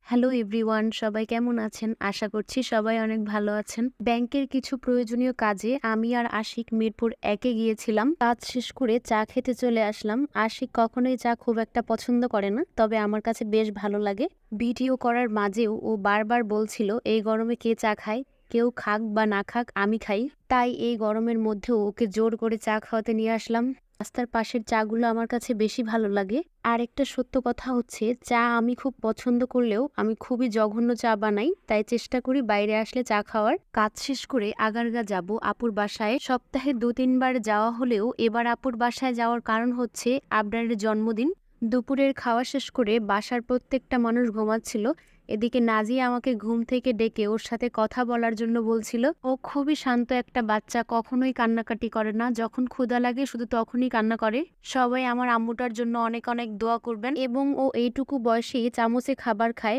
Hello everyone, সবাই কেমন আছেন? আশা করছি সবাই অনেক ভালো আছেন। ব্যাংকের কিছু প্রয়োজনীয় কাজে আমি আর আশিক মিরপুর ১-এ গিয়েছিলাম। কাজ শেষ করে চা খেতে চলে আসলাম। আশিক কখনোই চা খুব একটা পছন্দ করে না, তবে আমার কাছে বেশ ভালো লাগে। ভিডিও করার মাঝেও ও বারবার বলছিল, এই গরমে কে চা খায়? কেউ খাক বা না খাক, আমি খাই। তাই এই গরমের মধ্যেও ওকে জোর করে চা খাওয়াতে নিয়ে আসলাম। রাস্তার পাশের চাগুলো আমার কাছে বেশি ভালো লাগে। আর একটা সত্য কথা হচ্ছে, চা আমি খুব পছন্দ করলেও আমি খুবই জঘন্য চা বানাই, তাই চেষ্টা করি বাইরে আসলে চা খাওয়ার। কাজ শেষ করে আগারগা যাব আপুর বাসায়। সপ্তাহে ২-৩ বার যাওয়া হলেও এবার আপুর বাসায় যাওয়ার কারণ হচ্ছে আবরারের জন্মদিন। দুপুরের খাওয়া শেষ করে বাসার প্রত্যেকটা মানুষ ঘুমাচ্ছিল। এদিকে নাজিয়া আমাকে ঘুম থেকে ডেকে ওর সাথে কথা বলার জন্য বলছিল। ও খুবই শান্ত একটা বাচ্চা, কখনোই কান্নাকাটি করে না। যখন ক্ষুধা লাগে শুধু তখনই কান্না করে। সবাই আমার আম্মুটার জন্য অনেক অনেক দোয়া করবেন। এবং ও এইটুকু বয়সেই চামচে খাবার খায়।